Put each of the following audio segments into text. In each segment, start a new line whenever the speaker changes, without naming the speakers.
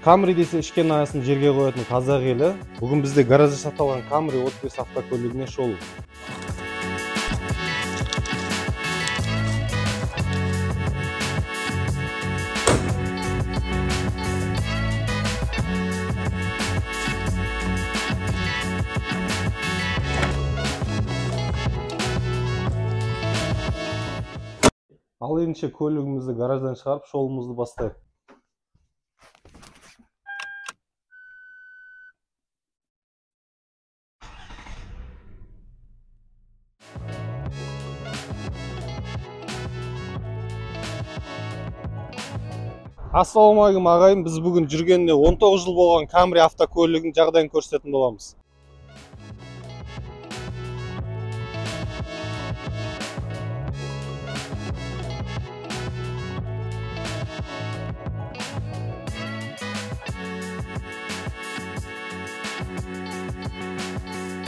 Camry десе ішкен аясын жерге қоятын қазақ елі. Бүгін бізде гаражда сатылған Camry 35 автокөлігіне шолу. Ал ендеше көлігімізді гараждан шығарып шолуымызды бастайық. Ассалаумағалейкум ағайын, біз бүгін жүргеніне 19 жыл болған Camry автокөлігінің жағдайын көрсететін боламыз.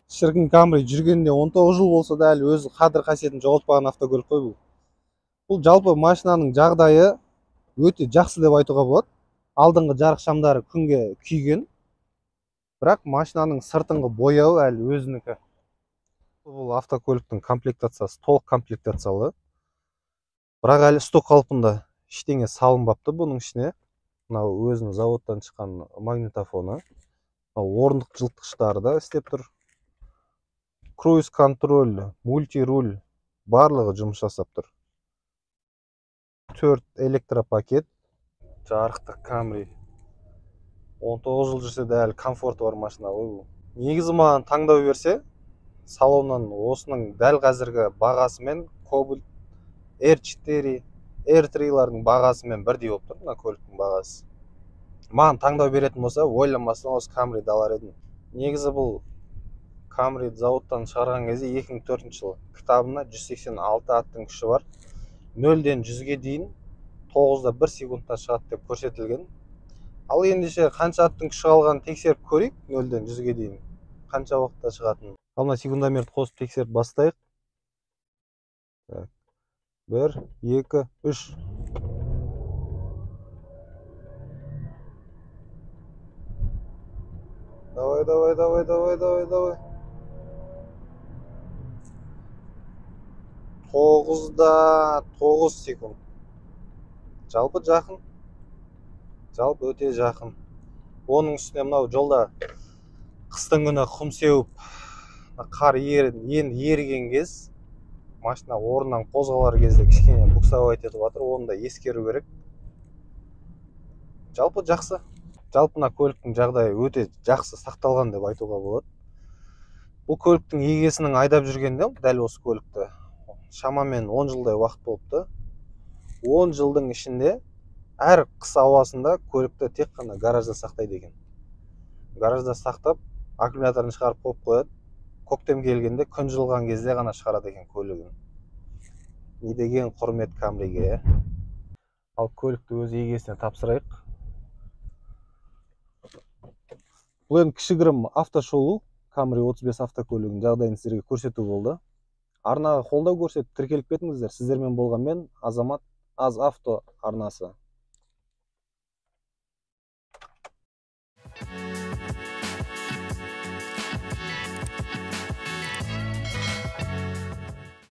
Шіркін Camry жүргеніне 19 жыл болса да әлі өзі қадір қасиетін жоғалтпаған автокөлік қой бұл. Бұл жалпы машинаның жағдайы өте жақсы деп айтуға болады. Алдыңғы жарық шамдары күнге күйген, бірақ машинаның сыртыңғы бояуы әлі өзінікі. Бұл автокөліктің комплектациясы толық комплектациялы, бірақ әлі сток қалпында, ештеңе салынбапты бұның ішіне. Мынау өзінің заводтан шыққан магнитофоны, орындық жылытқыштары да істеп тұр. Круиз контроль, мультируль барлығы жұмыс жасап тұр. 4 электропакет, жарықты Camry. 19 жыл жүрсе де әлі комфорты бар машина ғой бұл. Негізі маған таңдау берсе, салоннан осының дәл қазіргі бағасымен Cobalt R4, R3-лардың бағасымен бірдей болып тұр, мына көліктің бағасы. Маған таңдау беретін болса, ойланбастан осы Camry'ді алар едім. Негізі бұл Camry'ді заводтан шығарған кезде 2004 жылы. Кітабына 186 аттың күші бар. 0-ден 100-ге дейін 9-да 1 секундта шығады деп көрсетілген. Ал ендеше қанша аттың күші қалғанын тексеріп көрейік, 0-ден 100-ге дейін қанша уақытта шығатынын. Ал мына секундомерді қосып тексеріп бастайық. 1, 2, 3. Давай. 9-да 9 секунд. Жалпы жақын. Жалпы өте жақын. Оның үстіне мынау жолда қыстың күні құм сеуіп, қар енді еріген кез, машина орнынан қозғалар кезде кішкене буксовать етіп жатыр, оны да ескеру керек. Жалпы жақсы. Жалпы мына көліктің жағдайы өте жақсы сақталған деп айтуға болады. Бұл көліктің егесінің айдап жүргенде, дәл осы көлікті шамамен 10 жылдай уақыт болыпты. 10 жылдың ішінде әр қыс ауасында көлікті тек қана гаражда сақтайды екен. Гаражда сақтап, аккумуляторын шығарып қойып қояды. Көктем келгенде, күн жылған кезде ғана шығарады екен көлігін. Не деген құрмет Camry'ге. Ал көлікті өз егесіне тапсырайық. Бұл енді кішігірім автошолу Camry 35 автокөлігінің жағдайын сіздерге көрсету болды. Арнаға қолдау көрсетіп тіркеліп кетіңіздер. Сіздермен болған мен Азамат, Аз авто арнасы.